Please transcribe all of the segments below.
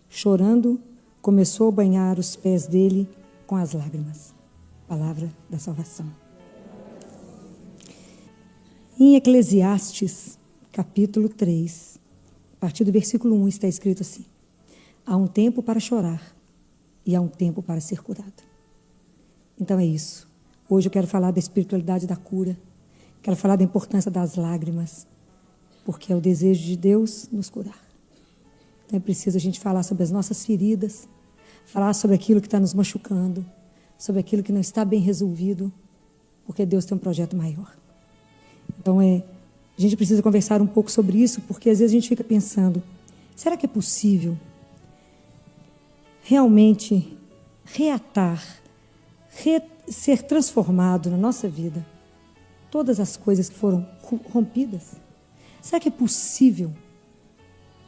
chorando, começou a banhar os pés dele com as lágrimas. Palavra da salvação. Em Eclesiastes, capítulo 3, a partir do versículo 1, está escrito assim: há um tempo para chorar e há um tempo para ser curado. Então é isso. Hoje eu quero falar da espiritualidade da cura. Quero falar da importância das lágrimas, porque é o desejo de Deus nos curar. Então é preciso a gente falar sobre as nossas feridas, falar sobre aquilo que está nos machucando, sobre aquilo que não está bem resolvido, porque Deus tem um projeto maior. Então a gente precisa conversar um pouco sobre isso, porque às vezes a gente fica pensando, será que é possível realmente reatar, ser transformado na nossa vida todas as coisas que foram rompidas? Será que é possível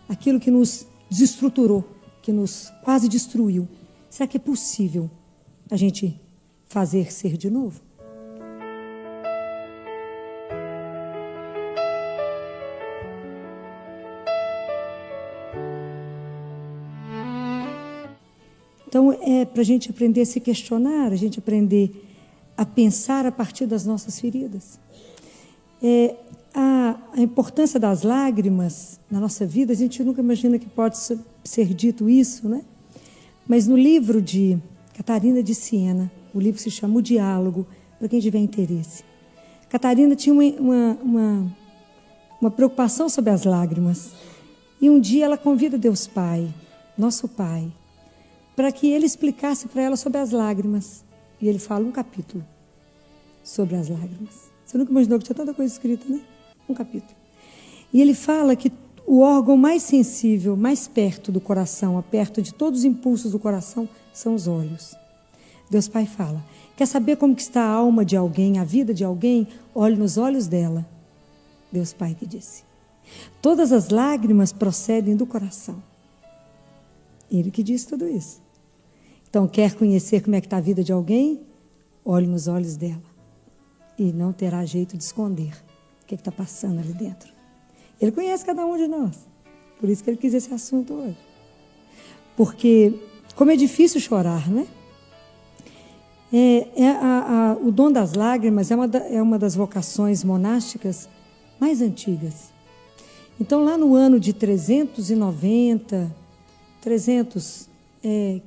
aquilo que nos desestruturou, que nos quase destruiu, será que é possível a gente fazer ser de novo? Então, é para a gente aprender a se questionar, a gente aprender a pensar a partir das nossas feridas. A importância das lágrimas na nossa vida, a gente nunca imagina que pode ser dito isso, né? Mas no livro de Catarina de Siena, o livro se chama O Diálogo, para quem tiver interesse. Catarina tinha uma preocupação sobre as lágrimas. E um dia ela convida Deus Pai, nosso Pai, para que ele explicasse para ela sobre as lágrimas. E ele fala um capítulo sobre as lágrimas. Você nunca imaginou que tinha tanta coisa escrita, né? Um capítulo. E ele fala que o órgão mais sensível, mais perto do coração, perto de todos os impulsos do coração, são os olhos. Deus Pai fala, quer saber como que está a alma de alguém, a vida de alguém? Olhe nos olhos dela. Deus Pai que disse. Todas as lágrimas procedem do coração. Ele que disse tudo isso. Então, quer conhecer como é que está a vida de alguém? Olhe nos olhos dela. E não terá jeito de esconder o que está passando ali dentro. Ele conhece cada um de nós. Por isso que ele quis esse assunto hoje. Porque, como é difícil chorar, né? O dom das lágrimas é uma das vocações monásticas mais antigas. Então, lá no ano de 390...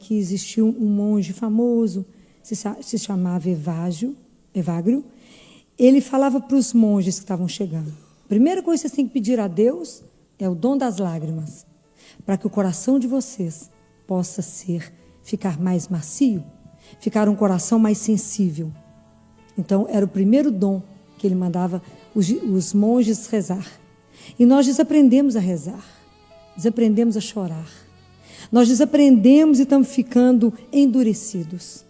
que existiu um monge famoso, se chamava Evagrio. Ele falava para os monges que estavam chegando: a primeira coisa que vocês têm que pedir a Deus é o dom das lágrimas, para que o coração de vocês possa ficar mais macio, ficar um coração mais sensível. Então, era o primeiro dom que ele mandava os monges rezar. E nós desaprendemos a rezar, desaprendemos a chorar. Nós desaprendemos e estamos ficando endurecidos.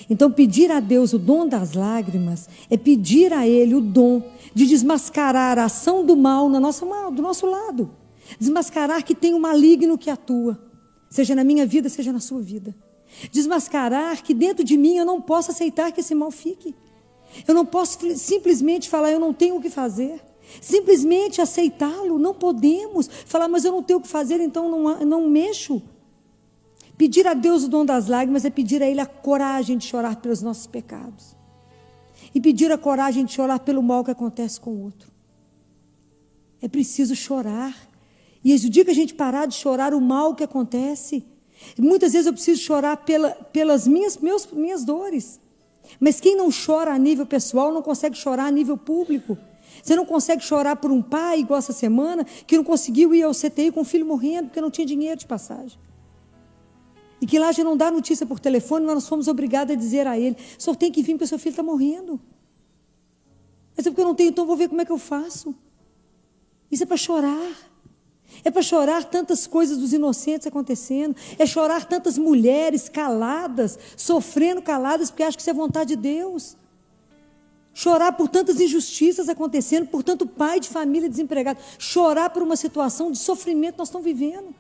Então, pedir a Deus o dom das lágrimas é pedir a Ele o dom de desmascarar a ação do mal do nosso lado. Desmascarar que tem um maligno que atua, seja na minha vida, seja na sua vida. Desmascarar que dentro de mim eu não posso aceitar que esse mal fique. Eu não posso simplesmente falar, eu não tenho o que fazer. Simplesmente aceitá-lo, não podemos. Falar, mas eu não tenho o que fazer, então não mexo. Pedir a Deus o dom das lágrimas é pedir a Ele a coragem de chorar pelos nossos pecados. E pedir a coragem de chorar pelo mal que acontece com o outro. É preciso chorar. E o dia que a gente parar de chorar o mal que acontece, muitas vezes eu preciso chorar pelas minhas dores. Mas quem não chora a nível pessoal não consegue chorar a nível público. Você não consegue chorar por um pai, igual essa semana, que não conseguiu ir ao CTI com o filho morrendo, porque não tinha dinheiro de passagem. E que lá já não dá notícia por telefone, mas nós fomos obrigados a dizer a ele: o senhor tem que vir porque o seu filho está morrendo. Mas é porque eu não tenho, então eu vou ver como é que eu faço. Isso é para chorar. É para chorar tantas coisas dos inocentes acontecendo. É chorar tantas mulheres caladas, sofrendo caladas, porque acham que isso é vontade de Deus. Chorar por tantas injustiças acontecendo, por tanto pai de família desempregado. Chorar por uma situação de sofrimento que nós estamos vivendo.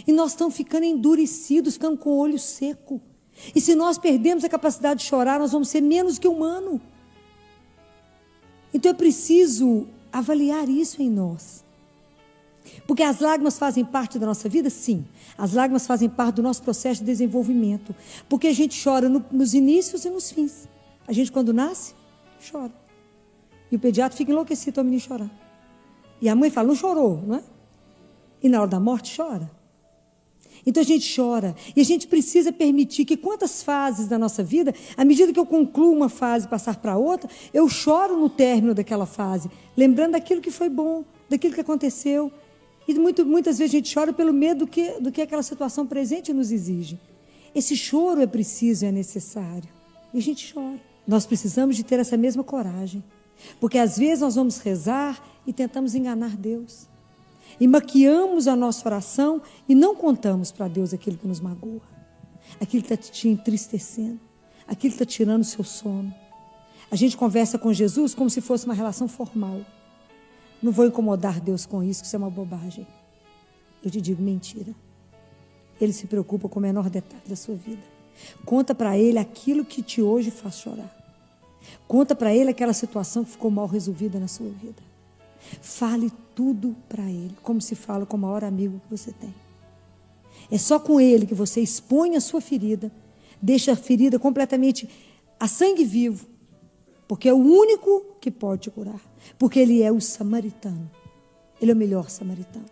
E nós estamos ficando endurecidos, ficando com o olho seco. E se nós perdemos a capacidade de chorar, nós vamos ser menos que humano. Então é preciso avaliar isso em nós. Porque as lágrimas fazem parte da nossa vida? Sim. As lágrimas fazem parte do nosso processo de desenvolvimento. Porque a gente chora nos inícios e nos fins. A gente, quando nasce, chora. E o pediatra fica enlouquecido ao menino chorar. E a mãe fala, não chorou, não é? E na hora da morte, chora. Então a gente chora. E a gente precisa permitir que quantas fases da nossa vida, à medida que eu concluo uma fase e passar para outra, eu choro no término daquela fase, lembrando daquilo que foi bom, daquilo que aconteceu. E muitas vezes a gente chora pelo medo do que aquela situação presente nos exige. Esse choro é preciso, é necessário. E a gente chora. Nós precisamos de ter essa mesma coragem. Porque às vezes nós vamos rezar e tentamos enganar Deus. E maquiamos a nossa oração e não contamos para Deus aquilo que nos magoa. Aquilo que está te entristecendo. Aquilo que está tirando o seu sono. A gente conversa com Jesus como se fosse uma relação formal. Não vou incomodar Deus com isso, que isso é uma bobagem. Eu te digo mentira. Ele se preocupa com o menor detalhe da sua vida. Conta para Ele aquilo que te hoje faz chorar. Conta para Ele aquela situação que ficou mal resolvida na sua vida. Fale tudo para Ele, como se fala com o maior amigo que você tem. É só com Ele que você expõe a sua ferida, deixa a ferida completamente a sangue vivo, porque é o único que pode te curar. Porque Ele é o samaritano. Ele é o melhor samaritano.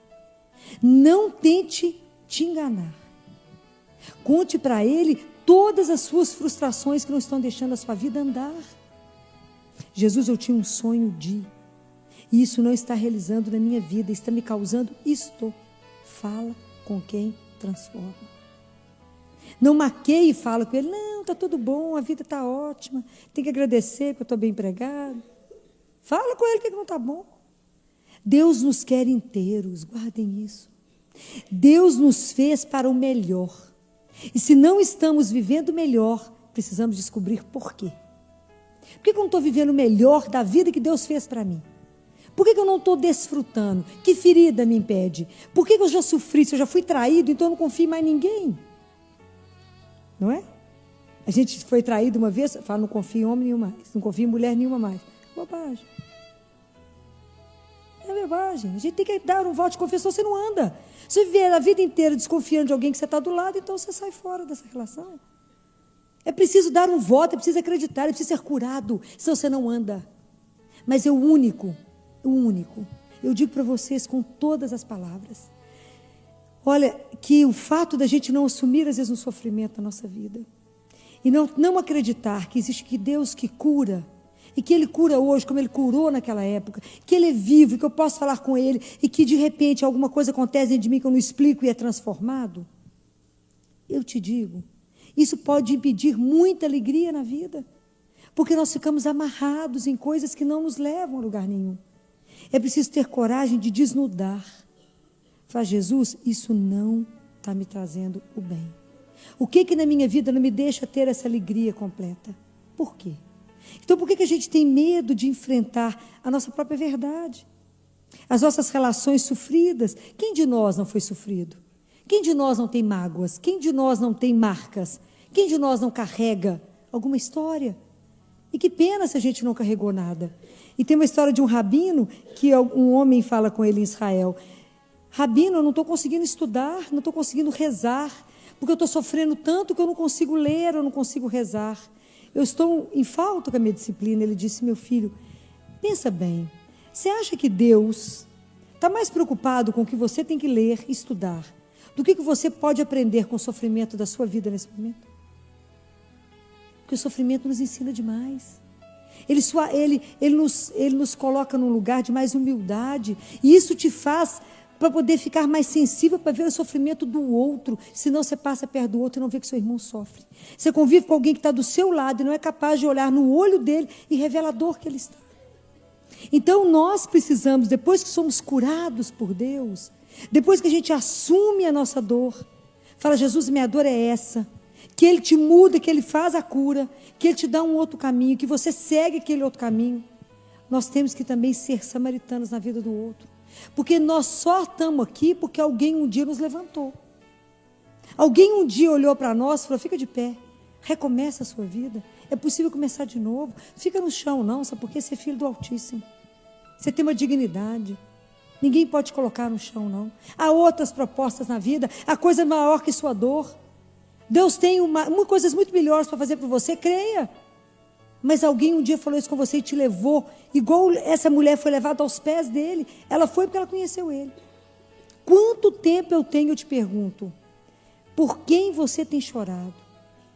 Não tente te enganar. Conte para Ele todas as suas frustrações que não estão deixando a sua vida andar. Jesus, eu tinha um sonho de... E isso não está realizando na minha vida, está me causando isto. Fala com quem transforma. Não maqueie e fala com ele, não, está tudo bom, a vida está ótima, tem que agradecer que eu estou bem empregado. Fala com ele que não está bom. Deus nos quer inteiros, guardem isso. Deus nos fez para o melhor. E se não estamos vivendo melhor, precisamos descobrir por quê. Por que eu não estou vivendo o melhor da vida que Deus fez para mim? Por que eu não estou desfrutando? Que ferida me impede? Por que eu já sofri? Se eu já fui traído, então eu não confio em mais ninguém. Não é? A gente foi traído uma vez, fala, não confio em homem nenhum mais, não confio em mulher nenhuma mais. Bobagem. É bobagem. A gente tem que dar um voto de confissão, você não anda. Se você viver a vida inteira desconfiando de alguém que você está do lado, então você sai fora dessa relação. É preciso dar um voto, é preciso acreditar, é preciso ser curado, senão você não anda. Mas é o único. Eu digo para vocês com todas as palavras. Olha, que o fato da gente não assumir, às vezes, um sofrimento na nossa vida, e não acreditar que existe que Deus que cura, e que Ele cura hoje, como Ele curou naquela época, que Ele é vivo, que eu posso falar com Ele, e que de repente alguma coisa acontece dentro de mim que eu não explico e é transformado, eu te digo, isso pode impedir muita alegria na vida, porque nós ficamos amarrados em coisas que não nos levam a lugar nenhum. É preciso ter coragem de desnudar. Fala, Jesus, isso não está me trazendo o bem. O que na minha vida não me deixa ter essa alegria completa? Por quê? Então, por que a gente tem medo de enfrentar a nossa própria verdade? As nossas relações sofridas. Quem de nós não foi sofrido? Quem de nós não tem mágoas? Quem de nós não tem marcas? Quem de nós não carrega alguma história? E que pena se a gente não carregou nada. E tem uma história de um rabino, que um homem fala com ele em Israel. Rabino, eu não estou conseguindo estudar, não estou conseguindo rezar, porque eu estou sofrendo tanto que eu não consigo ler, eu não consigo rezar. Eu estou em falta com a minha disciplina. Ele disse, meu filho, pensa bem, você acha que Deus está mais preocupado com o que você tem que ler e estudar, do que você pode aprender com o sofrimento da sua vida nesse momento? Porque o sofrimento nos ensina demais. Ele nos coloca num lugar de mais humildade. E isso te faz para poder ficar mais sensível para ver o sofrimento do outro. Senão você passa perto do outro e não vê que seu irmão sofre. Você convive com alguém que está do seu lado e não é capaz de olhar no olho dele e revela a dor que ele está. Então nós precisamos, depois que somos curados por Deus, depois que a gente assume a nossa dor, fala, Jesus, minha dor é essa. Que Ele te muda, que Ele faz a cura, que Ele te dá um outro caminho, que você segue aquele outro caminho. Nós temos que também ser samaritanos na vida do outro. Porque nós só estamos aqui porque alguém um dia nos levantou. Alguém um dia olhou para nós e falou, fica de pé, recomeça a sua vida. É possível começar de novo. Fica no chão não, sabe por quê? Você é filho do Altíssimo. Você tem uma dignidade. Ninguém pode te colocar no chão, não. Há outras propostas na vida, há coisa maior que sua dor. Deus tem coisas muito melhores para fazer por você, creia. Mas alguém um dia falou isso com você e te levou, igual essa mulher foi levada aos pés dele. Ela foi porque ela conheceu ele. Quanto tempo eu tenho, eu te pergunto, por quem você tem chorado?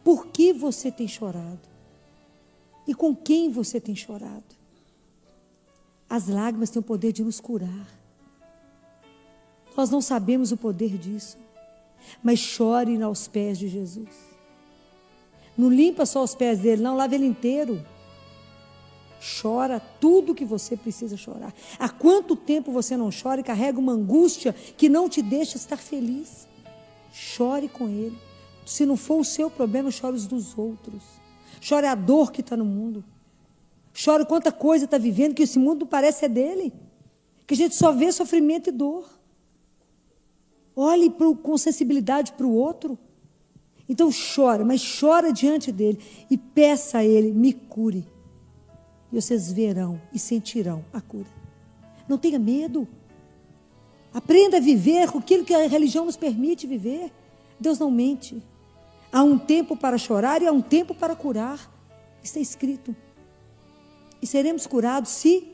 Por que você tem chorado? E com quem você tem chorado? As lágrimas têm o poder de nos curar. Nós não sabemos o poder disso. Mas chore aos pés de Jesus. Não limpa só os pés dele, não, lava ele inteiro. Chora tudo que você precisa chorar. Há quanto tempo você não chora e carrega uma angústia que não te deixa estar feliz? Chore com ele. Se não for o seu problema, chore os dos outros. Chore a dor que está no mundo. Chore quanta coisa está vivendo, que esse mundo parece é dele. Que a gente só vê sofrimento e dor. Olhe com sensibilidade para o outro. Então chora, mas chora diante dele e peça a ele, me cure. E vocês verão e sentirão a cura. Não tenha medo. Aprenda a viver com aquilo que a religião nos permite viver. Deus não mente. Há um tempo para chorar e há um tempo para curar. Está escrito. E seremos curados se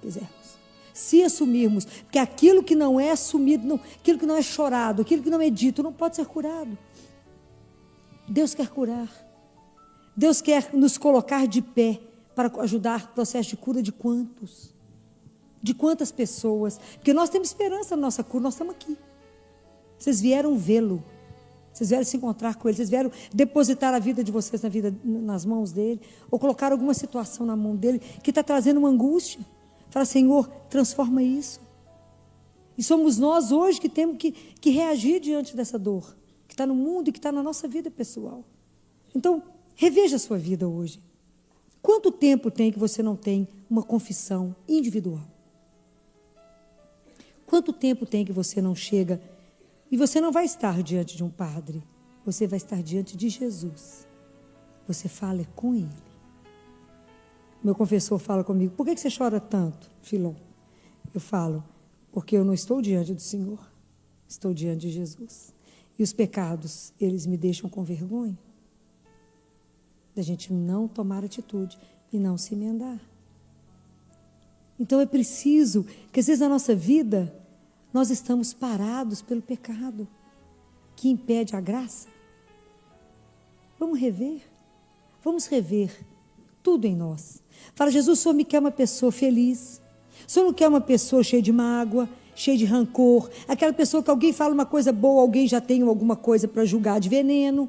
quisermos. Se assumirmos. Porque aquilo que não é assumido, aquilo que não é chorado, aquilo que não é dito, não pode ser curado. Deus quer curar. Deus quer nos colocar de pé para ajudar o processo de cura de quantos? De quantas pessoas? Porque nós temos esperança na nossa cura, nós estamos aqui. Vocês vieram vê-lo. Vocês vieram se encontrar com ele, vocês vieram depositar a vida de vocês nas mãos dele, ou colocar alguma situação na mão dele que está trazendo uma angústia. Fala, Senhor, transforma isso. E somos nós hoje que temos que reagir diante dessa dor, que está no mundo e que está na nossa vida pessoal. Então, reveja a sua vida hoje. Quanto tempo tem que você não tem uma confissão individual? Quanto tempo tem que você não chega... E você não vai estar diante de um padre, você vai estar diante de Jesus. Você fala com ele. Meu confessor fala comigo, por que você chora tanto, Filon? Eu falo, porque eu não estou diante do Senhor, estou diante de Jesus. E os pecados, eles me deixam com vergonha. Da gente não tomar atitude e não se emendar. Então é preciso que às vezes na nossa vida... Nós estamos parados pelo pecado que impede a graça. Vamos rever tudo em nós. Fala, Jesus, o Senhor me quer uma pessoa feliz. O Senhor não quer uma pessoa cheia de mágoa, cheia de rancor. Aquela pessoa que alguém fala uma coisa boa, alguém já tem alguma coisa para julgar de veneno.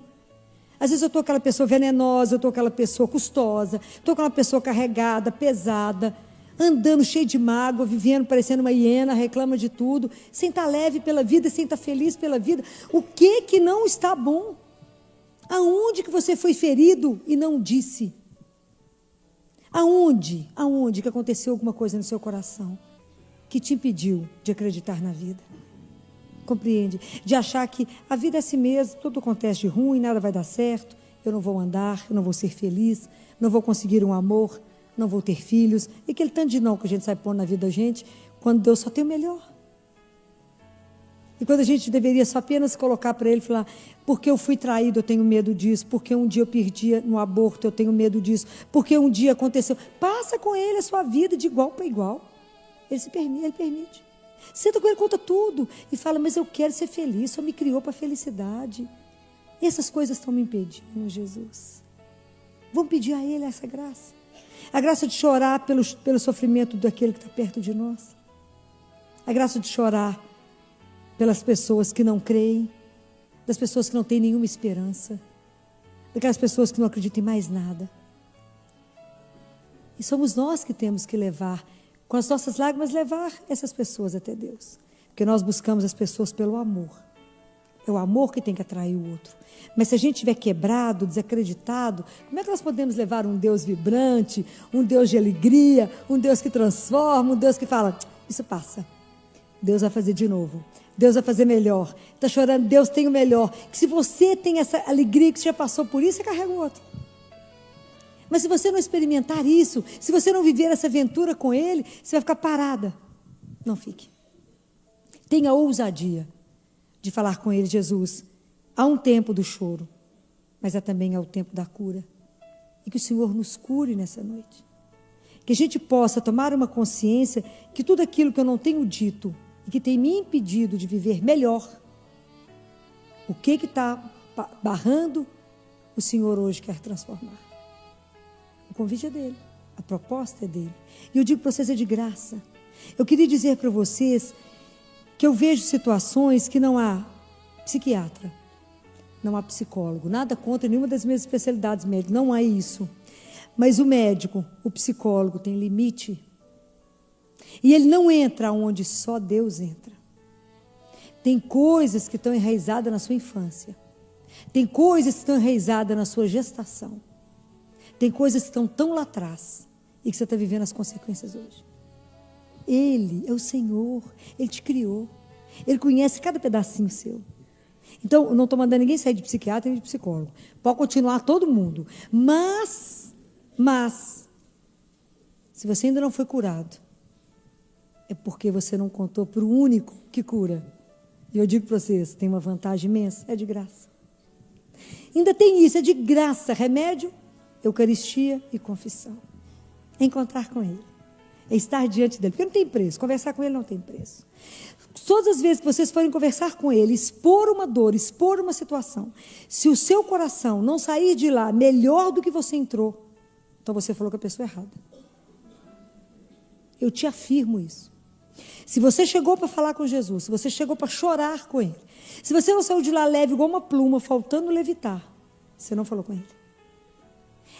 Às vezes eu estou aquela pessoa venenosa, eu estou aquela pessoa custosa, estou aquela pessoa carregada, pesada, andando cheio de mágoa, vivendo parecendo uma hiena, reclama de tudo, sem estar leve pela vida, sem estar feliz pela vida. O que não está bom? Aonde que você foi ferido e não disse? Aonde que aconteceu alguma coisa no seu coração que te impediu de acreditar na vida? Compreende? De achar que a vida é assim mesmo, tudo acontece de ruim, nada vai dar certo, eu não vou andar, eu não vou ser feliz, não vou conseguir um amor, não vou ter filhos, e aquele tanto de não que a gente sai pondo na vida da gente, quando Deus só tem o melhor. E quando a gente deveria só apenas colocar para ele, falar, porque eu fui traído, eu tenho medo disso, porque um dia eu perdi no aborto, eu tenho medo disso, porque um dia aconteceu. Passa com ele a sua vida de igual para igual. Ele permite. Senta com ele, conta tudo, e fala, mas eu quero ser feliz, só me criou para a felicidade. E essas coisas estão me impedindo, Jesus. Vamos pedir a ele essa graça. A graça de chorar pelo sofrimento daquele que está perto de nós. A graça de chorar pelas pessoas que não creem, das pessoas que não têm nenhuma esperança, daquelas pessoas que não acreditam em mais nada. E somos nós que temos que levar, com as nossas lágrimas, levar essas pessoas até Deus. Porque nós buscamos as pessoas pelo amor. É o amor que tem que atrair o outro. Mas se a gente estiver quebrado, desacreditado, como é que nós podemos levar um Deus vibrante, um Deus de alegria, um Deus que transforma, um Deus que fala, isso passa. Deus vai fazer de novo. Deus vai fazer melhor. Está chorando, Deus tem o melhor. Que se você tem essa alegria que você já passou por isso, você carrega o outro. Mas se você não experimentar isso, se você não viver essa aventura com Ele, você vai ficar parada. Não fique. Tenha ousadia de falar com Ele: Jesus, há um tempo do choro, mas há também o tempo da cura. E que o Senhor nos cure nessa noite. Que a gente possa tomar uma consciência que tudo aquilo que eu não tenho dito e que tem me impedido de viver melhor, o que está barrando, o Senhor hoje quer transformar. O convite é dele, a proposta é dele. E eu digo para vocês, é de graça. Eu queria dizer para vocês que eu vejo situações que não há psiquiatra, não há psicólogo, nada contra nenhuma das minhas especialidades médicas, não há isso. Mas o médico, o psicólogo tem limite. E ele não entra onde só Deus entra. Tem coisas que estão enraizadas na sua infância. Tem coisas que estão enraizadas na sua gestação. Tem coisas que estão tão lá atrás e que você está vivendo as consequências hoje. Ele é o Senhor, Ele te criou. Ele conhece cada pedacinho seu. Então, eu não estou mandando ninguém sair de psiquiatra e de psicólogo. Pode continuar todo mundo. Mas, se você ainda não foi curado, é porque você não contou para o único que cura. E eu digo para vocês, tem uma vantagem imensa, é de graça. Ainda tem isso, é de graça, remédio, Eucaristia e confissão. É encontrar com Ele, é estar diante dEle, porque não tem preço, conversar com Ele não tem preço. Todas as vezes que vocês forem conversar com Ele, expor uma dor, expor uma situação, se o seu coração não sair de lá melhor do que você entrou, então você falou com a pessoa errada. Eu te afirmo isso. Se você chegou para falar com Jesus, se você chegou para chorar com Ele, se você não saiu de lá leve igual uma pluma, faltando levitar, você não falou com Ele.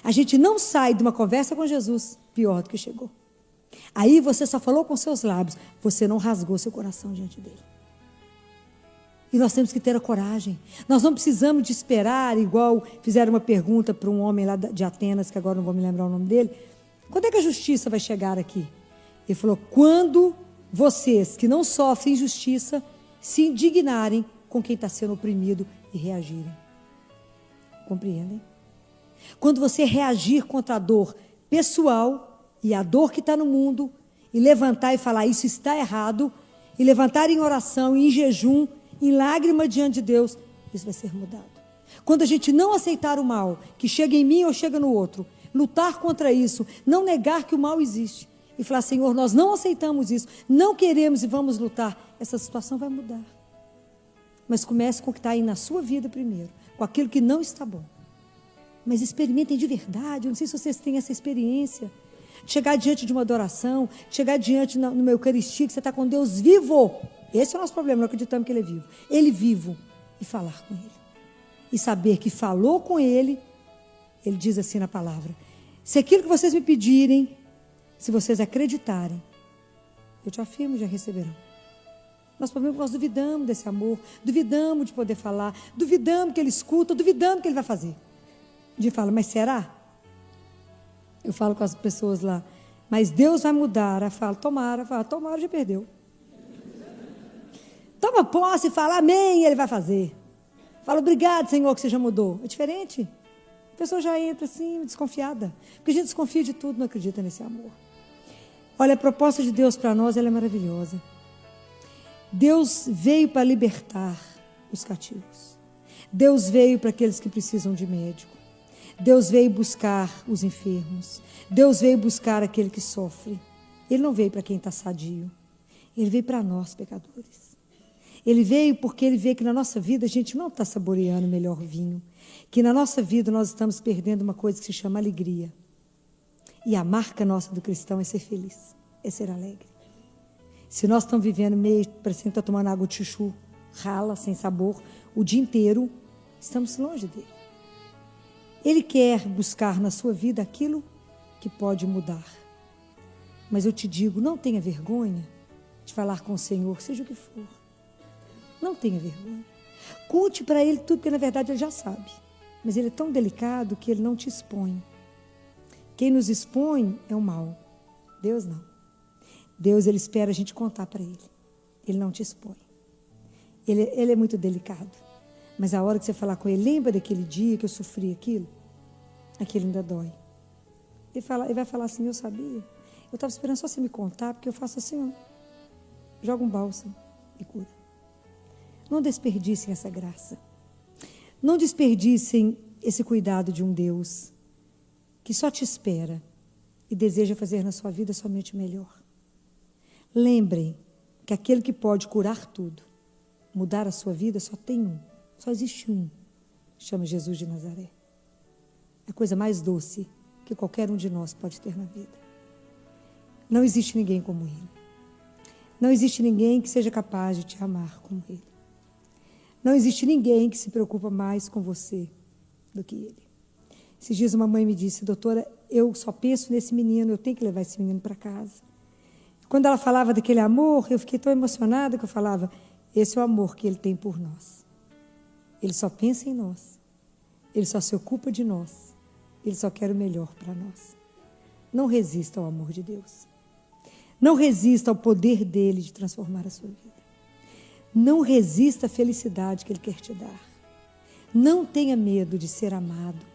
A gente não sai de uma conversa com Jesus pior do que chegou. Aí você só falou com seus lábios, você não rasgou seu coração diante dele. E nós temos que ter a coragem. Nós não precisamos de esperar, igual fizeram uma pergunta para um homem lá de Atenas, que agora não vou me lembrar o nome dele. Quando é que a justiça vai chegar aqui? Ele falou, quando vocês que não sofrem injustiça se indignarem com quem está sendo oprimido e reagirem. Compreendem? Quando você reagir contra a dor pessoal e a dor que está no mundo, e levantar e falar, isso está errado, e levantar em oração, em jejum, em lágrima diante de Deus, isso vai ser mudado. Quando a gente não aceitar o mal, que chega em mim ou chega no outro, lutar contra isso, não negar que o mal existe, e falar, Senhor, nós não aceitamos isso, não queremos e vamos lutar, essa situação vai mudar. Mas comece com o que está aí na sua vida primeiro, com aquilo que não está bom. Mas experimentem de verdade, eu não sei se vocês têm essa experiência, chegar diante de uma adoração, chegar diante numa Eucaristia, que você está com Deus vivo. Esse é o nosso problema, não acreditamos que Ele é vivo. Ele vivo, e falar com Ele. E saber que falou com Ele, Ele diz assim na palavra, se aquilo que vocês me pedirem, se vocês acreditarem, eu te afirmo, já receberão. Nosso problema é que nós duvidamos desse amor, duvidamos de poder falar, duvidamos que Ele escuta, duvidamos que Ele vai fazer. A gente fala, mas será? Eu falo com as pessoas lá, mas Deus vai mudar. Eu falo, tomara, já perdeu. Toma posse e fala, amém, e Ele vai fazer. Fala, obrigado, Senhor, que você já mudou. É diferente. A pessoa já entra assim, desconfiada. Porque a gente desconfia de tudo, não acredita nesse amor. Olha, a proposta de Deus para nós, ela é maravilhosa. Deus veio para libertar os cativos. Deus veio para aqueles que precisam de médico. Deus veio buscar os enfermos. Deus veio buscar aquele que sofre. Ele não veio para quem está sadio. Ele veio para nós, pecadores. Ele veio porque Ele vê que na nossa vida a gente não está saboreando o melhor vinho. Que na nossa vida nós estamos perdendo uma coisa que se chama alegria. E a marca nossa do cristão é ser feliz, é ser alegre. Se nós estamos vivendo meio, parecendo que está tomando água de chuchu, rala, sem sabor, o dia inteiro, estamos longe dele. Ele quer buscar na sua vida aquilo que pode mudar. Mas eu te digo, não tenha vergonha de falar com o Senhor, seja o que for. Não tenha vergonha. Conte para Ele tudo, porque na verdade Ele já sabe. Mas Ele é tão delicado que Ele não te expõe. Quem nos expõe é o mal. Deus não. Deus, Ele espera a gente contar para Ele. Ele não te expõe. Ele é muito delicado. Mas a hora que você falar com Ele, lembra daquele dia que eu sofri aquilo? Aquilo ainda dói. Ele vai falar assim, eu sabia. Eu estava esperando só você me contar, porque eu faço assim, ó. Joga um bálsamo. e cura. Não desperdicem essa graça. Não desperdicem esse cuidado de um Deus que só te espera e deseja fazer na sua vida somente o melhor. Lembrem que aquele que pode curar tudo, mudar a sua vida, só tem um. Só existe um. Chama Jesus de Nazaré. É a coisa mais doce que qualquer um de nós pode ter na vida. Não existe ninguém como Ele. Não existe ninguém que seja capaz de te amar como Ele. Não existe ninguém que se preocupa mais com você do que Ele. Esses dias uma mãe me disse: doutora, eu só penso nesse menino, eu tenho que levar esse menino para casa. Quando ela falava daquele amor, eu fiquei tão emocionada que eu falava: esse é o amor que Ele tem por nós. Ele só pensa em nós. Ele só se ocupa de nós. Ele só quer o melhor para nós. Não resista ao amor de Deus. Não resista ao poder dEle de transformar a sua vida. Não resista à felicidade que Ele quer te dar. Não tenha medo de ser amado.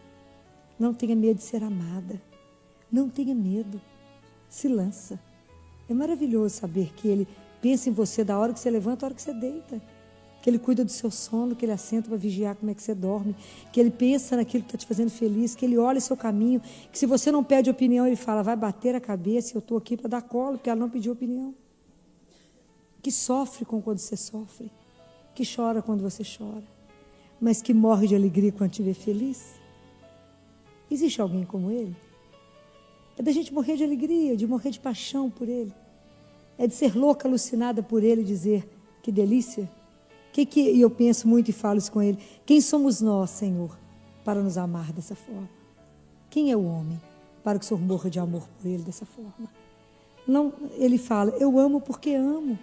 Não tenha medo de ser amada. Não tenha medo. Se lança. É maravilhoso saber que Ele pensa em você da hora que você levanta à hora que você deita. Que Ele cuida do seu sono, que Ele assenta para vigiar como é que você dorme, que Ele pensa naquilo que está te fazendo feliz, que Ele olha o seu caminho, que se você não pede opinião, Ele fala: vai bater a cabeça, eu estou aqui para dar colo, porque ela não pediu opinião. Que sofre quando você sofre, que chora quando você chora, mas que morre de alegria quando te vê feliz. Existe alguém como Ele? É da gente morrer de alegria, de morrer de paixão por Ele. É de ser louca, alucinada por Ele e dizer: que delícia. E eu penso muito e falo isso com Ele: quem somos nós, Senhor, para nos amar dessa forma? Quem é o homem para que o Senhor morra de amor por Ele dessa forma? Não, Ele fala: eu amo porque amo.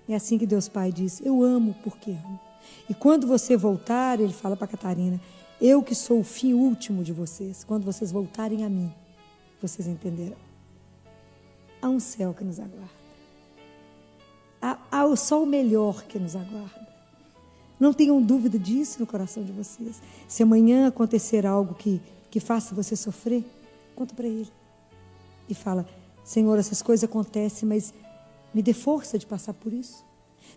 É assim que Deus Pai diz: eu amo porque amo. E quando você voltar, Ele fala para Catarina: eu que sou o fim último de vocês, quando vocês voltarem a mim, vocês entenderão. Há um céu que nos aguarda. Há só o melhor que nos aguarda. Não tenham dúvida disso no coração de vocês. Se amanhã acontecer algo que faça você sofrer, conta para Ele. E fala: Senhor, essas coisas acontecem, mas me dê força de passar por isso.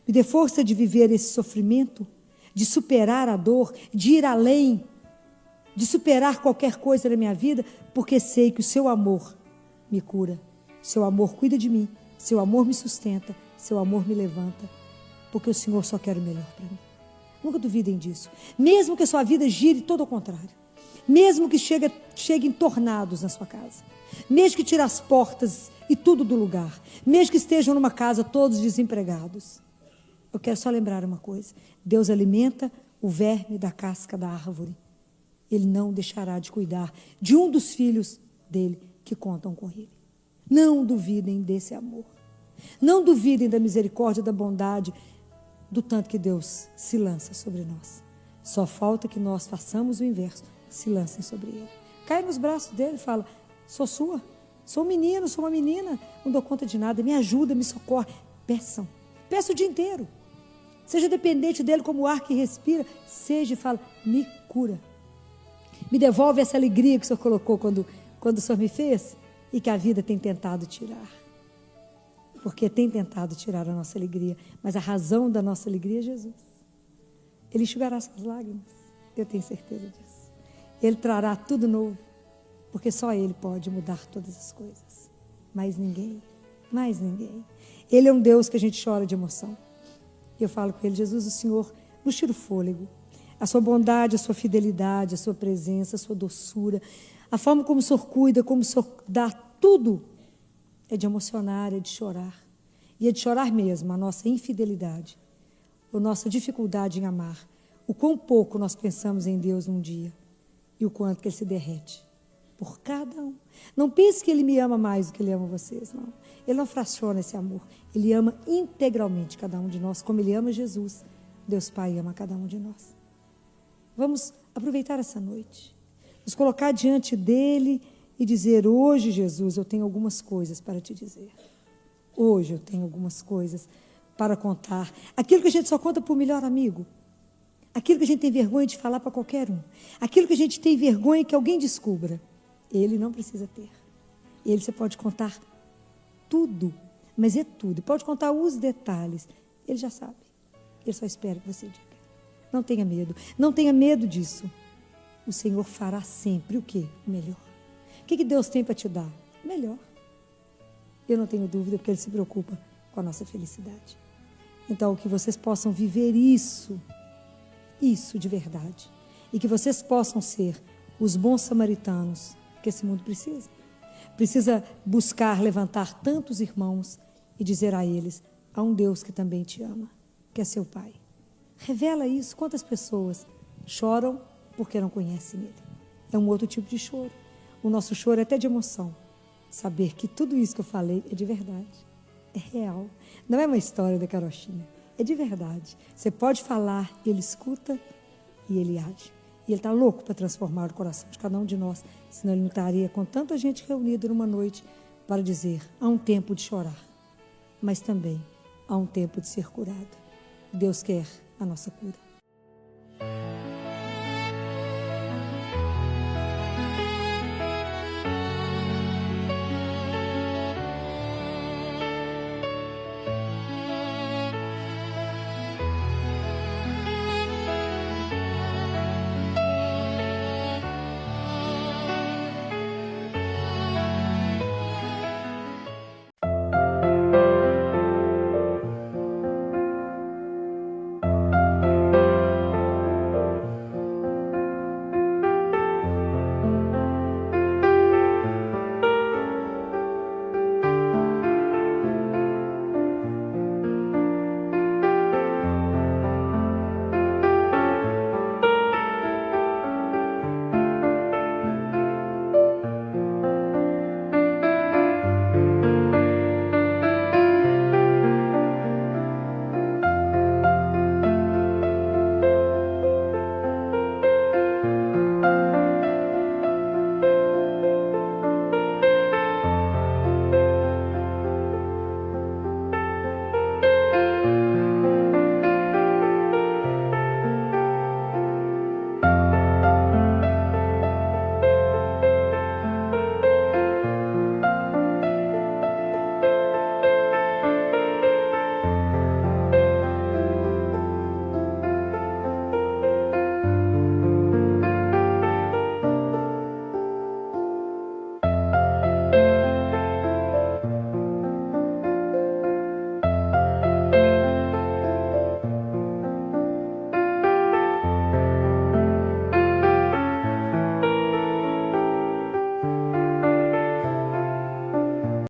Me dê força de viver esse sofrimento, de superar a dor, de ir além, de superar qualquer coisa na minha vida, porque sei que o seu amor me cura. Seu amor cuida de mim. Seu amor me sustenta. Seu amor me levanta. Porque o Senhor só quer o melhor para mim. Nunca duvidem disso. Mesmo que a sua vida gire todo ao contrário. Mesmo que cheguem tornados na sua casa. Mesmo que tire as portas e tudo do lugar. Mesmo que estejam numa casa todos desempregados. Eu quero só lembrar uma coisa. Deus alimenta o verme da casca da árvore. Ele não deixará de cuidar de um dos filhos dele que contam com Ele. Não duvidem desse amor. Não duvidem da misericórdia, da bondade, do tanto que Deus se lança sobre nós. Só falta que nós façamos o inverso, se lancem sobre Ele. Cai nos braços dele e fala: sou sua, sou um menino, sou uma menina, não dou conta de nada, me ajuda, me socorre. Peçam, peça o dia inteiro. Seja dependente dele como o ar que respira. Seja e fala: me cura. Me devolve essa alegria que o Senhor colocou quando o Senhor me fez e que a vida tem tentado tirar. Porque tem tentado tirar a nossa alegria, mas a razão da nossa alegria é Jesus. Ele enxugará suas lágrimas, eu tenho certeza disso. Ele trará tudo novo, porque só Ele pode mudar todas as coisas. Mais ninguém, mais ninguém. Ele é um Deus que a gente chora de emoção. Eu falo com Ele: Jesus, o Senhor nos tira o fôlego. A sua bondade, a sua fidelidade, a sua presença, a sua doçura, a forma como o Senhor cuida, como o Senhor dá tudo, é de emocionar, é de chorar. E é de chorar mesmo a nossa infidelidade, a nossa dificuldade em amar, o quão pouco nós pensamos em Deus num dia e o quanto que Ele se derrete por cada um. Não pense que Ele me ama mais do que Ele ama vocês, não. Ele não fraciona esse amor. Ele ama integralmente cada um de nós, como Ele ama Jesus. Deus Pai ama cada um de nós. Vamos aproveitar essa noite, nos colocar diante dEle e dizer: hoje, Jesus, eu tenho algumas coisas para te dizer. Hoje eu tenho algumas coisas para contar. Aquilo que a gente só conta para o melhor amigo. Aquilo que a gente tem vergonha de falar para qualquer um. Aquilo que a gente tem vergonha que alguém descubra. Ele não precisa ter. Ele você pode contar tudo, mas é tudo. Pode contar os detalhes. Ele já sabe. Ele só espera que você diga. Não tenha medo. Não tenha medo disso. O Senhor fará sempre o quê? O melhor. O que Deus tem para te dar? O melhor. Eu não tenho dúvida, porque Ele se preocupa com a nossa felicidade. Então, que vocês possam viver isso de verdade. E que vocês possam ser os bons samaritanos que esse mundo precisa. Precisa buscar levantar tantos irmãos e dizer a eles: há um Deus que também te ama, que é seu Pai. Revela isso. Quantas pessoas choram porque não conhecem Ele? É um outro tipo de choro. O nosso choro é até de emoção. Saber que tudo isso que eu falei é de verdade. É real. Não é uma história da carochinha. É de verdade. Você pode falar, Ele escuta e Ele age. E Ele está louco para transformar o coração de cada um de nós. Senão Ele não estaria com tanta gente reunida numa noite para dizer: há um tempo de chorar, mas também há um tempo de ser curado. Deus quer a nossa cura.